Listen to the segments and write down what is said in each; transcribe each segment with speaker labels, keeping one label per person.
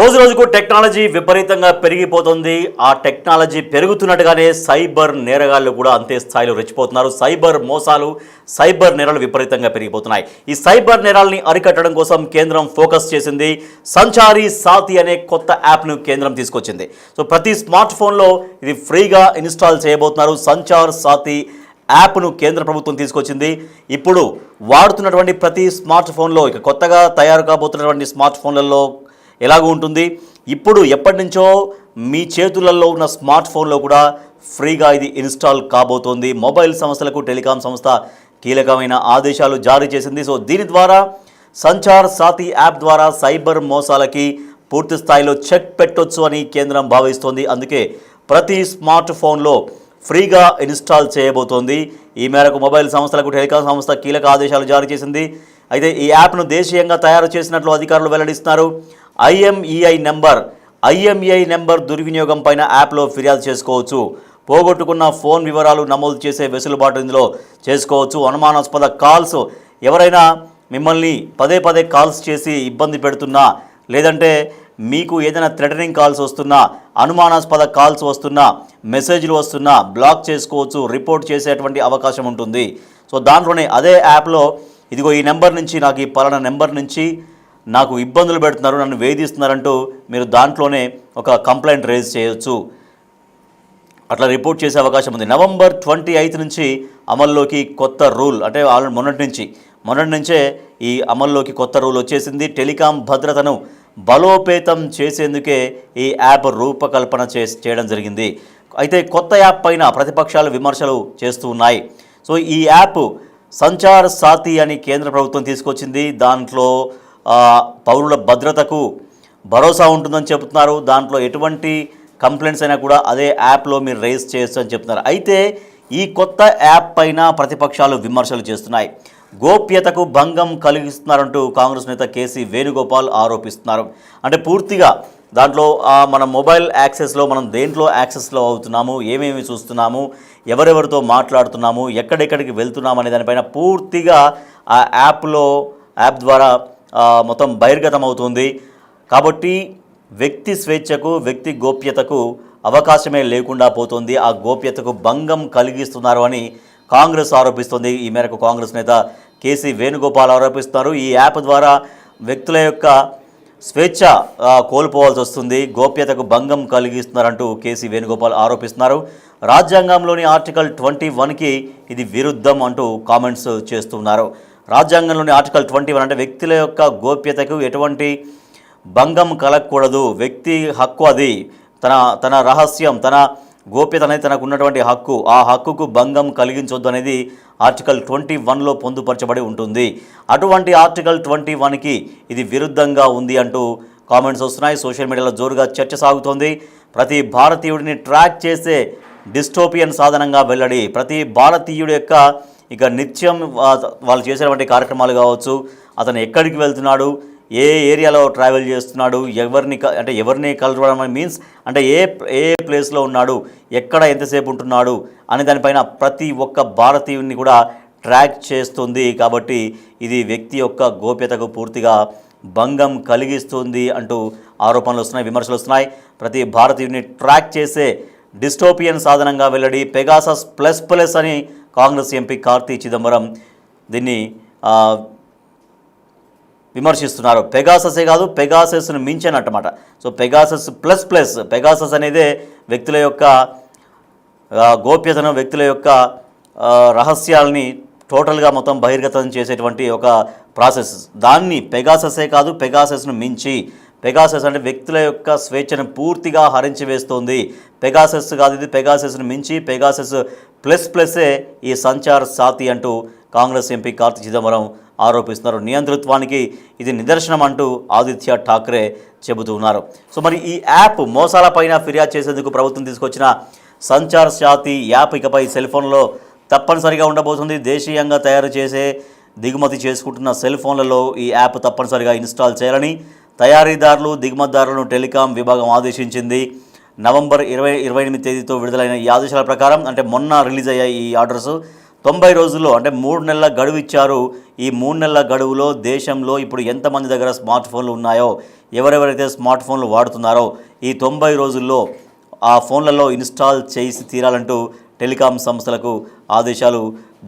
Speaker 1: రోజు రోజుకు టెక్నాలజీ విపరీతంగా పెరిగిపోతుంది. ఆ టెక్నాలజీ పెరుగుతున్నట్టుగానే సైబర్ నేరగాళ్లు కూడా అంతే స్థాయిలో రెచ్చిపోతున్నారు. సైబర్ మోసాలు, సైబర్ నేరాలు విపరీతంగా పెరిగిపోతున్నాయి. ఈ సైబర్ నేరాల్ని అరికట్టడం కోసం కేంద్రం ఫోకస్ చేసింది. సంచారి సాతి అనే కొత్త యాప్ను కేంద్రం తీసుకొచ్చింది. సో ప్రతి స్మార్ట్ ఫోన్లో ఇది ఫ్రీగా ఇన్స్టాల్ చేయబోతున్నారు. సంచార్ సాతి యాప్ను కేంద్ర ప్రభుత్వం తీసుకొచ్చింది. ఇప్పుడు వాడుతున్నటువంటి ప్రతి స్మార్ట్ ఫోన్లో, ఇక కొత్తగా తయారు కాబోతున్నటువంటి స్మార్ట్ ఫోన్లలో ఎలాగూ ఉంటుంది. ఇప్పుడు ఎప్పటి నుంచో మీ చేతులలో ఉన్న స్మార్ట్ ఫోన్లో కూడా ఫ్రీగా ఇది ఇన్స్టాల్ కాబోతోంది. మొబైల్ సంస్థలకు టెలికాం సంస్థ కీలకమైన ఆదేశాలు జారీ చేసింది. సో దీని ద్వారా సంచార్ సాతి యాప్ ద్వారా సైబర్ మోసాలకి పూర్తి స్థాయిలో చెక్ పెట్టొచ్చు అని కేంద్రం భావిస్తోంది. అందుకే ప్రతి స్మార్ట్ ఫోన్లో ఫ్రీగా ఇన్స్టాల్ చేయబోతోంది. ఈ మేరకు మొబైల్ సంస్థలకు టెలికాం సంస్థ కీలక ఆదేశాలు జారీ చేసింది. అయితే ఈ యాప్ను దేశీయంగా తయారు చేసినట్లు అధికారులు వెల్లడిస్తున్నారు. ఐఎంఈఐ నెంబర్ దుర్వినియోగం పైన యాప్లో ఫిర్యాదు చేసుకోవచ్చు. పోగొట్టుకున్న ఫోన్ వివరాలు నమోదు చేసే వెసులుబాటు ఇందులో చేసుకోవచ్చు. అనుమానాస్పద కాల్స్, ఎవరైనా మిమ్మల్ని పదే పదే కాల్స్ చేసి ఇబ్బంది పెడుతున్నా, లేదంటే మీకు ఏదైనా థ్రెటనింగ్ కాల్స్ వస్తున్నా, అనుమానాస్పద కాల్స్ వస్తున్నా, మెసేజ్లు వస్తున్నా బ్లాక్ చేసుకోవచ్చు, రిపోర్ట్ చేసేటువంటి అవకాశం ఉంటుంది. సో దాంట్లోనే అదే యాప్లో ఇదిగో ఈ నెంబర్ నుంచి, నాకు ఈ పలానా నెంబర్ నుంచి నాకు ఇబ్బందులు పెడుతున్నారు, నన్ను వేధిస్తున్నారంటూ మీరు దాంట్లోనే ఒక కంప్లైంట్ రేజ్ చేయొచ్చు. అట్లా రిపోర్ట్ చేసే అవకాశం ఉంది. నవంబర్ 28 నుంచి అమల్లోకి కొత్త రూల్, అంటే మొన్నటి నుంచే ఈ అమల్లోకి కొత్త రూల్ వచ్చేసింది. టెలికాం భద్రతను బలోపేతం చేసేందుకే ఈ యాప్ రూపకల్పన చేయడం జరిగింది. అయితే కొత్త యాప్ పైన ప్రతిపక్షాలు విమర్శలు చేస్తూ ఉన్నాయి. సో ఈ యాప్ సంచార్ సాతి అని కేంద్ర ప్రభుత్వం తీసుకొచ్చింది. దాంట్లో పౌరుల భద్రతకు భరోసా ఉంటుందని చెబుతున్నారు. దాంట్లో ఎటువంటి కంప్లైంట్స్ అయినా కూడా అదే యాప్లో మీరు రేజ్ చేయొచ్చు అని చెప్తున్నారు. అయితే ఈ కొత్త యాప్ పైన ప్రతిపక్షాలు విమర్శలు చేస్తున్నాయి. గోప్యతకు భంగం కలిగిస్తున్నారంటూ కాంగ్రెస్ నేత కేసీ వేణుగోపాల్ ఆరోపిస్తున్నారు. అంటే పూర్తిగా దాంట్లో మన మొబైల్ యాక్సెస్లో మనం దేంట్లో యాక్సెస్లో అవుతున్నాము, ఏమేమి చూస్తున్నాము, ఎవరెవరితో మాట్లాడుతున్నాము, ఎక్కడెక్కడికి వెళ్తున్నాము అనే దానిపైన పూర్తిగా ఆ యాప్ ద్వారా మొత్తం బహిర్గతం అవుతుంది. కాబట్టి వ్యక్తి స్వేచ్ఛకు, వ్యక్తి గోప్యతకు అవకాశమే లేకుండా పోతుంది. ఆ గోప్యతకు భంగం కలిగిస్తున్నారు అని కాంగ్రెస్ ఆరోపిస్తుంది. ఈ మేరకు కాంగ్రెస్ నేత కేసీ వేణుగోపాల్ ఆరోపిస్తున్నారు. ఈ యాప్ ద్వారా వ్యక్తుల యొక్క స్వేచ్ఛ కోల్పోవాల్సి వస్తుంది, గోప్యతకు భంగం కలిగిస్తున్నారంటూ కేసీ వేణుగోపాల్ ఆరోపిస్తున్నారు. రాజ్యాంగంలోని ఆర్టికల్ 21కి ఇది విరుద్ధం అంటూ కామెంట్స్ చేస్తున్నారు. రాజ్యాంగంలోని ఆర్టికల్ 21 అంటే వ్యక్తుల యొక్క గోప్యతకు ఎటువంటి భంగం కలగకూడదు, వ్యక్తి హక్కు అది, తన రహస్యం, తన గోప్యత అనేది తనకు ఉన్నటువంటి హక్కు, ఆ హక్కుకు భంగం కలిగించొద్దు అనేది ఆర్టికల్ 21లో పొందుపరచబడి ఉంటుంది. అటువంటి ఆర్టికల్ 21కి ఇది విరుద్ధంగా ఉంది అంటూ కామెంట్స్ వస్తున్నాయి. సోషల్ మీడియాలో జోరుగా చర్చ సాగుతోంది. ప్రతి భారతీయుడిని ట్రాక్ చేసే డిస్టోపియన్ సాధనంగా వెల్లడి. ప్రతి భారతీయుడి యొక్క ఇక నిత్యం వాళ్ళు చేసేటువంటి కార్యక్రమాలు కావచ్చు, అతను ఎక్కడికి వెళ్తున్నాడు, ఏ ఏరియాలో ట్రావెల్ చేస్తున్నాడు, ఎవరిని కలవడం మీన్స్ అంటే ఏ ప్లేస్లో ఉన్నాడు, ఎక్కడ ఎంతసేపు ఉంటున్నాడు అనే దానిపైన ప్రతి ఒక్క భారతీయుడిని కూడా ట్రాక్ చేస్తుంది. కాబట్టి ఇది వ్యక్తి యొక్క గోప్యతకు పూర్తిగా భంగం కలిగిస్తుంది అంటూ ఆరోపణలు వస్తున్నాయి, విమర్శలు వస్తున్నాయి. ప్రతి భారతీయుడిని ట్రాక్ చేసే డిస్టోపియన్ సాధనంగా వెల్లడి. పెగాసస్ ప్లస్ అని కాంగ్రెస్ ఎంపీ కార్తీ చిదంబరం దీన్ని విమర్శిస్తున్నారు. పెగాససే కాదు, పెగాసస్ను మించనట్టమాట. సో పెగాసస్ ప్లస్ పెగాసస్ అనేదే వ్యక్తుల యొక్క గోప్యతను, వ్యక్తుల యొక్క రహస్యాలని టోటల్గా మొత్తం బహిర్గతం చేసేటువంటి ఒక ప్రాసెస్. దాన్ని పెగాససే కాదు, పెగాసస్ను మించి, పెగాసస్ అంటే వ్యక్తుల యొక్క స్వేచ్ఛను పూర్తిగా హరించి వేస్తోంది. పెగాసస్ కాదు, ఇది పెగాసస్ను మించి, పెగాసస్ ప్లస్సే ఈ సంచార్ సాతి అంటూ కాంగ్రెస్ ఎంపీ కార్తీ చిదంబరం ఆరోపిస్తున్నారు. నియంతృత్వానికి ఇది నిదర్శనం అంటూ ఆదిత్య ఠాక్రే చెబుతున్నారు. సో మరి ఈ యాప్ మోసాలపైన ఫిర్యాదు చేసేందుకు ప్రభుత్వం తీసుకొచ్చిన సంచార్ సాతి యాప్ ఇకపై సెల్ ఫోన్లో తప్పనిసరిగా ఉండబోతుంది. దేశీయంగా తయారు చేసే, దిగుమతి చేసుకుంటున్న సెల్ ఫోన్లలో ఈ యాప్ తప్పనిసరిగా ఇన్స్టాల్ చేయాలని తయారీదారులు, దిగుమతిదారులను టెలికాం విభాగం ఆదేశించింది. నవంబర్ 28 తేదీతో విడుదలైన ఈ ఆదేశాల ప్రకారం, అంటే మొన్న రిలీజ్ అయ్యాయి ఈ ఆర్డర్స్, 90 రోజుల్లో అంటే 3 నెలల గడువు ఇచ్చారు. ఈ 3 నెలల గడువులో దేశంలో ఇప్పుడు ఎంతమంది దగ్గర స్మార్ట్ ఫోన్లు ఉన్నాయో, ఎవరెవరైతే స్మార్ట్ ఫోన్లు వాడుతున్నారో ఈ 90 రోజుల్లో ఆ ఫోన్లలో ఇన్స్టాల్ చేసి తీరాలంటూ టెలికాం సంస్థలకు ఆదేశాలు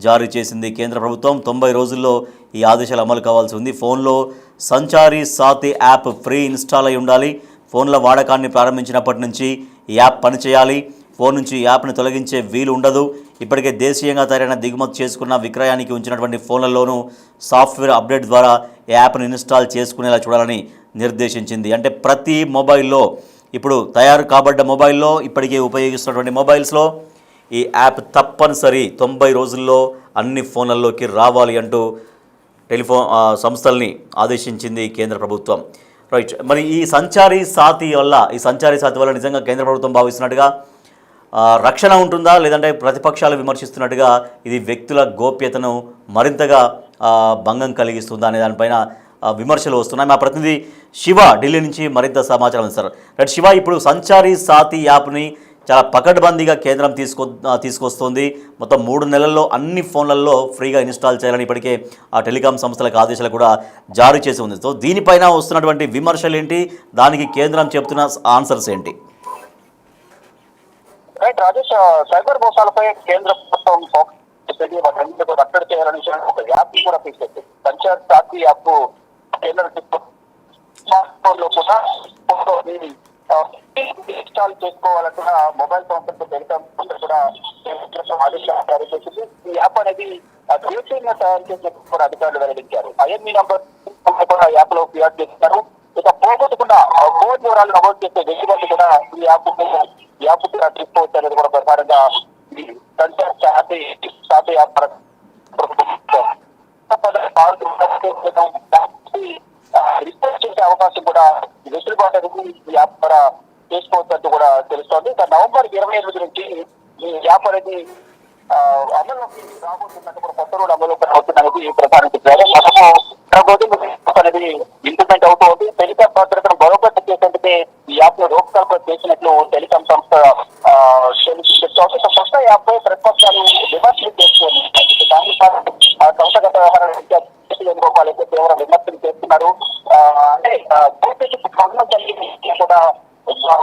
Speaker 1: జారీ చేసింది కేంద్ర ప్రభుత్వం. 90 రోజుల్లో ఈ ఆదేశాలు అమలు కావాల్సి ఉంది. ఫోన్లో సంచారి సాతి యాప్ ఫ్రీ ఇన్స్టాల్ అయి ఉండాలి. ఫోన్ల వాడకాన్ని ప్రారంభించినప్పటి నుంచి ఈ యాప్ పనిచేయాలి. ఫోన్ నుంచి ఈ యాప్ని తొలగించే వీలు ఉండదు. ఇప్పటికే దేశీయంగా తయారైన దిగుమతి చేసుకున్న విక్రయానికి ఉంచినటువంటి ఫోన్లలోనూ సాఫ్ట్వేర్ అప్డేట్ ద్వారా ఈ యాప్ను ఇన్స్టాల్ చేసుకునేలా చూడాలని నిర్దేశించింది. అంటే ప్రతి మొబైల్లో ఇప్పుడు తయారు కాబడ్డ మొబైల్లో ఇప్పటికే ఉపయోగిస్తున్నటువంటి మొబైల్స్లో ఈ యాప్ తప్పనిసరి 90 రోజుల్లో అన్ని ఫోన్లలోకి రావాలి అంటూ టెలిఫోన్ సంస్థల్ని ఆదేశించింది కేంద్ర ప్రభుత్వం. రైట్, మరి ఈ సంచారి సాతి వల్ల నిజంగా కేంద్ర ప్రభుత్వం భావిస్తున్నట్టుగా రక్షణ ఉంటుందా, లేదంటే ప్రతిపక్షాలు విమర్శిస్తున్నట్టుగా ఇది వ్యక్తుల గోప్యతను మరింతగా భంగం కలిగిస్తుందా అనే దానిపైన విమర్శలు వస్తున్నాయి. మా ప్రతినిధి శివ ఢిల్లీ నుంచి మరింత సమాచారం ఇస్తారు. రైట్ శివ, ఇప్పుడు సంచారి సాతి యాప్ని చాలా పకడ్బందీగా కేంద్రం తీసుకొస్తుంది. మొత్తం 3 నెలల్లో అన్ని ఫోన్లలో ఫ్రీగా ఇన్స్టాల్ చేయాలని ఇప్పటికే ఆ టెలికాం సంస్థలకు ఆదేశాలు కూడా జారీ చేసి ఉంది. సో దీనిపైన వస్తున్నటువంటి విమర్శలు ఏంటి, దానికి కేంద్రం చెప్తున్న ఆన్సర్స్ ఏంటి?
Speaker 2: రాజేష్, సైబర్ మోసాలపై కేంద్ర ప్రభుత్వం కట్టడి చేయాలని ఒక యాప్ కూడా తీసుకొచ్చింది. సంచార్ సాతి యాప్ కేంద్ర స్మార్ట్ ఫోన్ లో కూడా ఇన్స్టాల్ చేసుకోవాలంటున్న మొబైల్ సంస్థలతో టెలికాం కూడా ఆదేశాలు జారీ చేసింది. ఈ యాప్ అనేది దేశీయంగా తయారు చేసినట్టు కూడా అధికారులు వెల్లడించారు. ఐఎంఈ నంబర్ కూడా యాప్ లో క్రియేట్ చేస్తున్నారు. ఇక పోగొట్టకుండా ఫోన్ వివరాలు నమోదు చేసే వ్యక్తులు కూడా ఈ యాప్ కూడా తీసుకోవచ్చు అనేది కూడా ప్రధానంగా సంచార్ సాతి యాప్ రిపోర్ట్ చేసే అవకాశం కూడా వెసులుబాటు అనేది ఈ యాప్ ద్వారా చేసుకోవచ్చంటూ కూడా తెలుస్తోంది. ఇక నవంబర్ 28 నుంచి ఈ యాప్ అనేది అమల్లోకి రాబోతున్నట్టు కూడా కొత్త రోడ్ అమల్లోకి రాబోతున్నది ప్రధానంగా అనేది ఇంప్లిమెంట్ అవుతుంది. టెలికాం భద్రతను బలోపేతం చేసేందుకే ఈ యాప్ లో రూపకల్పన చేసినట్లు టెలికాం సంస్థ చెప్తోంది. కొత్త యాప్ పై ప్రతిపక్షాలు విమర్శలు చేస్తుంది. సంస్థగత వ్యవహారాలు వేణుగోపాల్ తీవ్ర విమర్శలు చేస్తున్నారు. అంటే భద్రతకు కలిగి కూడా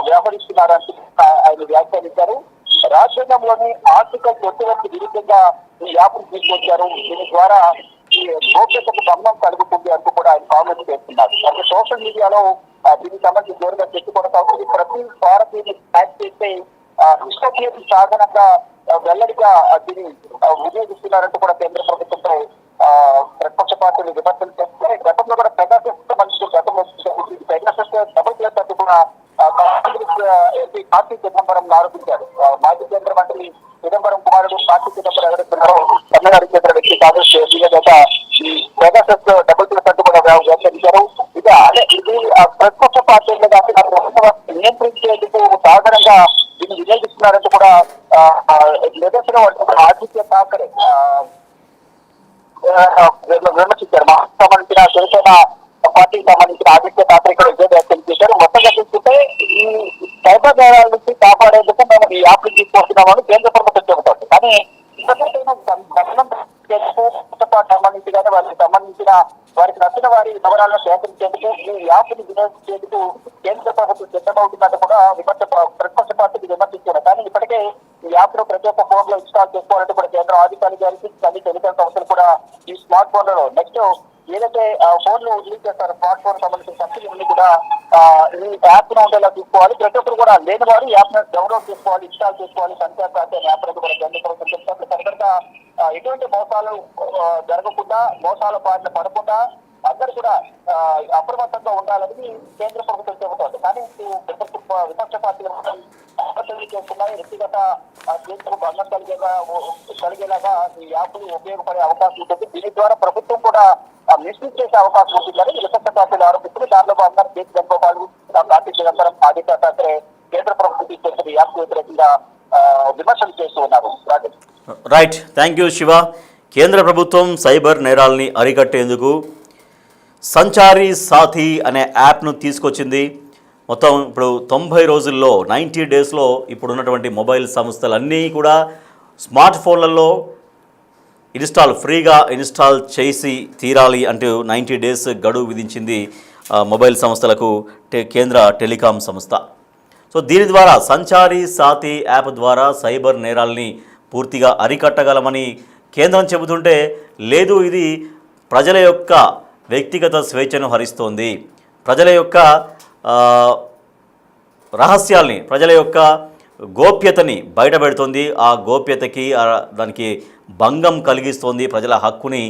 Speaker 2: వ్యవహరిస్తున్నారని ఆయన వ్యాఖ్యానించారు. రాజ్యాంగంలోని ఆర్టికల్ 21 విరుద్ధంగా ఈ యాప్ తీసుకొచ్చారు. దీని ద్వారా ఈ గోప్యతకు భంగం కలుగుతుంది అంటూ కూడా ఆయన కామెంట్ చేస్తున్నారు. అంటే సోషల్ మీడియాలో దీనికి సంబంధించి జోరుగా చర్చ కొనసాగుతుంది. ప్రతి భారతీయుని ట్యాగ్ చేస్తే విశ్వసనీయత సాధనంగా వెల్లడిగా దీన్ని వినియోగిస్తున్నారంటూ కూడా కేంద్ర ప్రభుత్వంపై ప్రతిపక్ష పార్టీలు విమర్శలు చేస్తున్నాయి. గతంలో కూడా పెగాసస్ డబుల్ ప్లేస్ అంటూ కూడా కాంగ్రెస్ ఎంపీ కార్తీ చిదంబరం ఆరోపించారు. మాజీ కేంద్ర మంత్రి చిదంబరం కుమారుడు కార్తీ చిదంబరం ఎవరుస్తున్నారో తమిళనాడు చెందిన వ్యక్తి కాంగ్రెస్ నేత ఈ పెగాసస్ డబుల్ ప్లేస్ అంటూ కూడా వ్యాఖ్యానించారు. ఇక అదే ఇది ప్రతిపక్ష పార్టీలు నియంత్రించేందుకు సాధారణంగా దీన్ని వినియోగిస్తున్నారంటూ కూడా నిదర్శనం ఆదిత్య ఠాకరే విమర్శించారు. సంబంధించిన శివసేన పార్టీకి సంబంధించిన ఆదిత్య ఠాకరే ఇక్కడ విజయ వ్యాఖ్యలు చేశారు. మొత్తంగా చూస్తుంటే ఈ సైబర్ నేరాల నుంచి కాపాడేందుకు మేము ఈ యాప్ ని తీసుకొస్తున్నామని కేంద్ర ప్రభుత్వం చెబుతోంది. కానీ సంబంధించి కానీ వారికి నచ్చిన వారి వివరాలను సేకరించేందుకు ఈ యాప్ ని వినియోగించేందుకు కేంద్ర ప్రభుత్వం సిద్ధమవుతున్నట్టు కూడా ప్రతిపక్ష పార్టీకి విమర్శించారు. కానీ ఇప్పటికే ఈ యాప్ ను ప్రతి ఒక్క ఫోన్ లో ఇన్స్టాల్ చేసుకోవాలంటే కూడా కేంద్ర ఆధికారిక అన్ని టెలికాం సంస్థలు కూడా ఈ స్మార్ట్ ఫోన్లలో నెక్స్ట్ ఏదైతే ఫోన్లు రిలీజ్ చేస్తారో స్మార్ట్ ఫోన్ సంబంధించిన కంపెనీలన్నీ కూడా ఈ యాప్ ను ఉండేలా తీసుకోవాలి. ప్రతి ఒక్కరు కూడా లేని వారు యాప్ ను డౌన్లోడ్ చేసుకోవాలి, ఇన్స్టాల్ చేసుకోవాలి. సంచార్ సాతి అనే యాప్ అనేది కూడా కేంద్ర ప్రభుత్వం చెప్తారు. తదనంతరంగా ఎటువంటి మోసాలు జరగకుండా, మోసాల బారిన పడకుండా అందరూ కూడా అప్రమత్తంగా ఉండాలని కేంద్ర ప్రభుత్వం చెబుతోంది. కానీ విపక్ష పార్టీలు చేస్తున్నాయి. వ్యక్తిగత కేసులు భంగం కలిగేలాగా ఈ యాప్ ఉపయోగపడే అవకాశం ఉంటుంది. దీని ద్వారా ప్రభుత్వం కూడా మిస్యూజ్ చేసే అవకాశం ఉంటుందని విపక్ష పార్టీలు ఆరోపిస్తున్నారు. దానిలో భాగంగా కేసీ వేణుగోపాల్, కార్తీ చిదంబరం, ఆదిత్య ఠాకరే కేంద్ర ప్రభుత్వం తీసుకొచ్చిన యాప్ వ్యతిరేకంగా విమర్శలు చేస్తూ ఉన్నారు.
Speaker 1: Right, thank you Shiva. కేంద్ర ప్రభుత్వం సైబర్ నేరాల్ని అరికట్టేందుకు సంచారి సాథీ అనే యాప్ను తీసుకొచ్చింది. మొత్తం ఇప్పుడు 90 రోజుల్లో 90 డేస్లో ఇప్పుడు ఉన్నటువంటి మొబైల్ సంస్థలన్నీ కూడా స్మార్ట్ ఫోన్లలో ఫ్రీగా ఇన్స్టాల్ చేసి తీరాలి అంటూ 90 డేస్ గడువు విధించింది మొబైల్ సంస్థలకు కేంద్ర టెలికాం సంస్థ. సో దీని ద్వారా సంచారి సాతి యాప్ ద్వారా సైబర్ నేరాల్ని పూర్తిగా అరికట్టగలమని కేంద్రం చెబుతుంటే, లేదు ఇది ప్రజల యొక్క వ్యక్తిగత స్వేచ్ఛను హరిస్తోంది, ప్రజల యొక్క రహస్యాల్ని, ప్రజల యొక్క గోప్యతని బయటపెడుతుంది, ఆ గోప్యతకి దానికి భంగం కలిగిస్తోంది, ప్రజల హక్కుని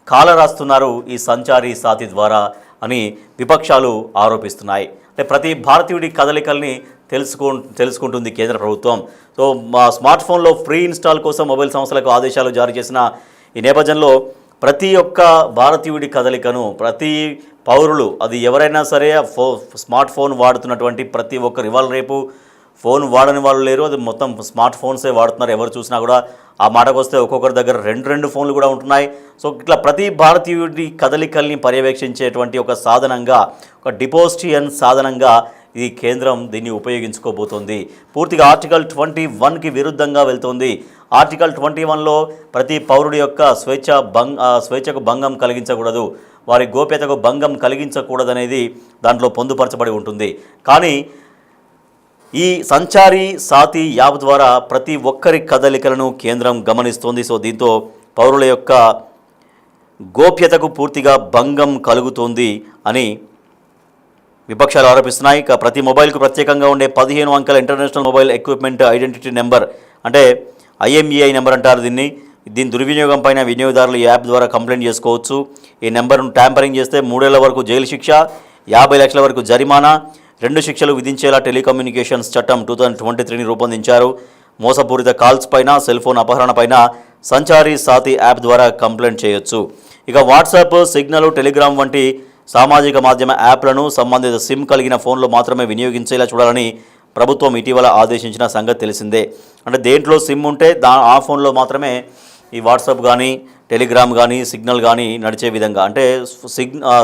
Speaker 1: కాలరాస్తున్నారు ఈ సంచారి సాతి ద్వారా అని విపక్షాలు ఆరోపిస్తున్నాయి. అంటే ప్రతి భారతీయుడి కదలికల్ని తెలుసుకుంటుంది కేంద్ర ప్రభుత్వం. సో స్మార్ట్ ఫోన్లో ఫ్రీ ఇన్స్టాల్ కోసం మొబైల్ సంస్థలకు ఆదేశాలు జారీ చేసిన ఈ నేపథ్యంలో ప్రతి ఒక్క భారతీయుడి కదలికను, ప్రతి పౌరులు, అది ఎవరైనా సరే స్మార్ట్ ఫోన్ వాడుతున్నటువంటి ప్రతి ఒక్కరు, ఇవాళ రేపు ఫోన్ వాడని వాళ్ళు లేరు, అది మొత్తం స్మార్ట్ ఫోన్సే వాడుతున్నారు. ఎవరు చూసినా కూడా ఆ మాటకు వస్తే ఒక్కొక్కరి దగ్గర రెండు ఫోన్లు కూడా ఉంటున్నాయి. సో ఇట్లా ప్రతి భారతీయుడి కదలికల్ని పర్యవేక్షించేటువంటి ఒక సాధనంగా, ఒక డిపోజిషన్ సాధనంగా ఈ కేంద్రం దీన్ని ఉపయోగించుకోబోతోంది. పూర్తిగా ఆర్టికల్ 21కి విరుద్ధంగా వెళ్తోంది. ఆర్టికల్ 21లో ప్రతి పౌరుడి యొక్క స్వేచ్ఛకు భంగం కలిగించకూడదు, వారి గోప్యతకు భంగం కలిగించకూడదనేది దాంట్లో పొందుపరచబడి ఉంటుంది. కానీ ఈ సంచారి సాతి యాప్ ద్వారా ప్రతి ఒక్కరి కదలికలను కేంద్రం గమనిస్తోంది. సో దీంతో పౌరుల యొక్క గోప్యతకు పూర్తిగా భంగం కలుగుతోంది అని విపక్షాలు ఆరోపిస్తున్నాయి. ఇక ప్రతి మొబైల్కు ప్రత్యేకంగా ఉండే 15 అంకెల international mobile equipment identity number, అంటే IMEI నెంబర్ అంటారు దీని దుర్వినియోగం పైన వినియోగదారులు ఈ యాప్ ద్వారా కంప్లైంట్ చేసుకోవచ్చు. ఈ నెంబర్ను ట్యాంపరింగ్ చేస్తే 3 ఏళ్ల వరకు జైలు శిక్ష, 50 లక్షల వరకు జరిమానా, 2 శిక్షలు విధించేలా టెలికమ్యూనికేషన్స్ చట్టం 2023ని రూపొందించారు. మోసపూరిత కాల్స్ పైన, సెల్ ఫోన్ అపహరణ పైన సంచారి సాతి యాప్ ద్వారా కంప్లైంట్ చేయొచ్చు. ఇక వాట్సాప్, సిగ్నల్, టెలిగ్రామ్ వంటి సామాజిక మాధ్యమ యాప్లను సంబంధిత సిమ్ కలిగిన ఫోన్లో మాత్రమే వినియోగించేలా చూడాలని ప్రభుత్వం ఇటీవల ఆదేశించిన సంగతి తెలిసిందే. అంటే దేంట్లో సిమ్ ఉంటే ఆ ఫోన్లో మాత్రమే ఈ వాట్సాప్ కానీ, టెలిగ్రామ్ కానీ, సిగ్నల్ కానీ నడిచే విధంగా. అంటే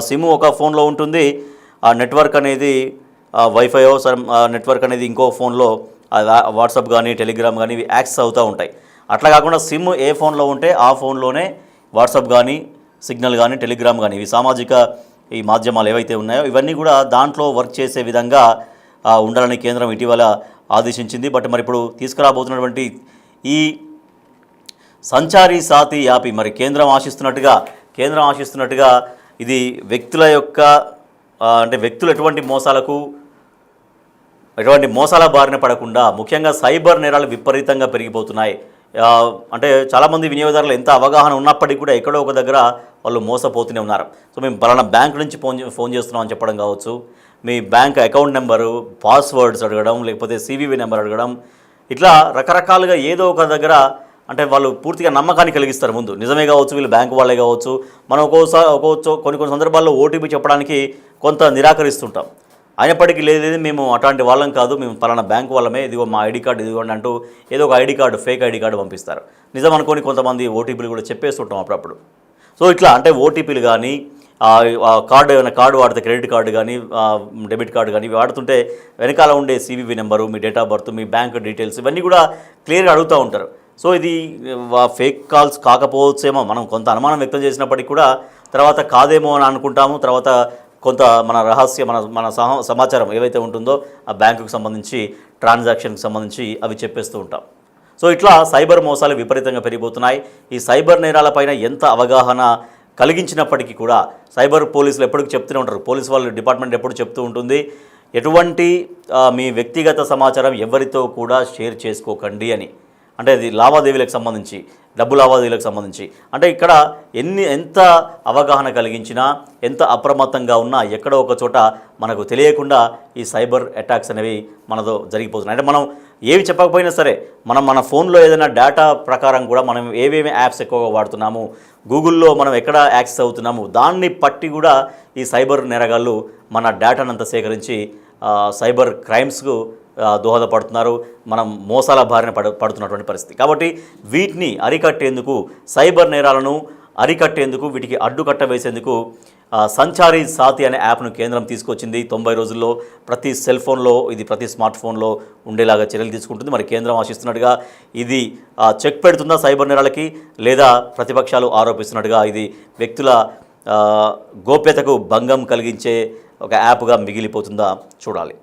Speaker 1: సిమ్ ఒక ఫోన్లో ఉంటుంది, ఆ నెట్వర్క్ అనేది వైఫైయో నెట్వర్క్ అనేది ఇంకో ఫోన్లో వాట్సాప్ కానీ, టెలిగ్రామ్ కానీ ఇవి యాక్సెస్ అవుతూ ఉంటాయి. అట్లా కాకుండా సిమ్ ఏ ఫోన్లో ఉంటే ఆ ఫోన్లోనే వాట్సాప్ కానీ, సిగ్నల్ కానీ, టెలిగ్రామ్ కానీ ఇవి సామాజిక ఈ మాధ్యమాలు ఏవైతే ఉన్నాయో ఇవన్నీ కూడా దాంట్లో వర్క్ చేసే విధంగా ఉండాలని కేంద్రం ఇటీవల ఆదేశించింది. బట్ మరి ఇప్పుడు తీసుకురాబోతున్నటువంటి ఈ సంచారి సాతి యాప్ మరి కేంద్రం ఆశిస్తున్నట్టుగా ఇది వ్యక్తుల యొక్క అంటే వ్యక్తులు ఎటువంటి మోసాల బారిన పడకుండా, ముఖ్యంగా సైబర్ నేరాలు విపరీతంగా పెరిగిపోతున్నాయి. అంటే చాలామంది వినియోగదారులు ఎంత అవగాహన ఉన్నప్పటికీ కూడా ఎక్కడో ఒక దగ్గర వాళ్ళు మోసపోతూనే ఉన్నారు. సో మేము పలానా బ్యాంక్ నుంచి ఫోన్ చేస్తున్నాం అని చెప్పడం కావచ్చు, మీ బ్యాంక్ అకౌంట్ నెంబరు, పాస్వర్డ్స్ అడగడం, లేకపోతే CVV నెంబర్ అడగడం, ఇట్లా రకరకాలుగా ఏదో ఒక దగ్గర అంటే వాళ్ళు పూర్తిగా నమ్మకాన్ని కలిగిస్తారు. ముందు నిజమే కావచ్చు, వీళ్ళు బ్యాంకు వాళ్ళే కావచ్చు. మనం కొన్ని సందర్భాల్లో OTP చెప్పడానికి కొంత నిరాకరిస్తుంటాం. అయినప్పటికీ లేదు మేము అట్లాంటి వాళ్ళం కాదు, మేము పలానా బ్యాంకు వాళ్ళమే, ఇదిగో మా ఐడి కార్డు ఇదిగోండి అంటూ ఏదో ఒక ID card, fake ID card పంపిస్తారు. నిజం అనుకొని కొంతమంది OTPలు కూడా చెప్పేస్తుంటాం అప్పుడప్పుడు. సో ఇట్లా అంటే OTPలు కానీ, ఏమైనా కార్డు వాడితే క్రెడిట్ కార్డు కానీ, డెబిట్ కార్డు కానీ వాడుతుంటే వెనకాల ఉండే CVV number, me date of birth, me bank details ఇవన్నీ కూడా క్లియర్గా అడుగుతూ ఉంటారు. సో ఇది ఫేక్ కాల్స్ కాకపోవచ్చేమో, మనం కొంత అనుమానం వ్యక్తం చేసినప్పటికీ కూడా తర్వాత కాదేమో అని అనుకుంటాము. తర్వాత కొంత మన సమాచారం ఏవైతే ఉంటుందో ఆ బ్యాంకుకు సంబంధించి, ట్రాన్సాక్షన్కి సంబంధించి అవి చెప్పేస్తూ ఉంటాం. సో ఇట్లా సైబర్ మోసాలు విపరీతంగా పెరిగిపోతున్నాయి. ఈ సైబర్ నేరాలపైన ఎంత అవగాహన కలిగించినప్పటికీ కూడా సైబర్ పోలీసులు ఎప్పటికీ చెప్తూనే ఉంటారు, పోలీసు వాళ్ళ డిపార్ట్మెంట్ ఎప్పుడు చెప్తూ ఉంటుంది, ఎటువంటి మీ వ్యక్తిగత సమాచారం ఎవరితో కూడా షేర్ చేసుకోకండి అని. అంటే అది లావాదేవీలకు సంబంధించి, డబ్బు లావాదేవీలకు సంబంధించి. అంటే ఇక్కడ ఎంత అవగాహన కలిగించినా, ఎంత అప్రమత్తంగా ఉన్నా ఎక్కడో ఒక చోట మనకు తెలియకుండా ఈ సైబర్ అటాక్స్ అనేవి మనతో జరిగిపోతున్నాయి. అంటే మనం ఏవి చెప్పకపోయినా సరే మన ఫోన్లో ఏదైనా డేటా ప్రకారం కూడా మనం ఏవేమి యాప్స్ ఎక్కువగా వాడుతున్నాము, గూగుల్లో మనం ఎక్కడ యాక్సెస్ అవుతున్నాము, దాన్ని పట్టి కూడా ఈ సైబర్ నేరగాళ్ళు మన డేటానంతా సేకరించి సైబర్ క్రైమ్స్కు దోహదపడుతున్నారు. మనం మోసాల బారిన పడుతున్నటువంటి పరిస్థితి. కాబట్టి వీటిని అరికట్టేందుకు, సైబర్ నేరాలను అరికట్టేందుకు, వీటికి అడ్డుకట్ట వేసేందుకు సంచారి సాతి అనే యాప్ను కేంద్రం తీసుకొచ్చింది. 90 రోజుల్లో ప్రతి సెల్ ఫోన్లో ఇది ప్రతి స్మార్ట్ ఫోన్లో ఉండేలాగా చర్యలు తీసుకుంటుంది. మరి కేంద్రం ఆశిస్తున్నట్టుగా ఇది చెక్ పెడుతుందా సైబర్ నేరాలకి, లేదా ప్రతిపక్షాలు ఆరోపిస్తున్నట్టుగా ఇది వ్యక్తుల గోప్యతకు భంగం కలిగించే ఒక యాప్గా మిగిలిపోతుందా చూడాలి.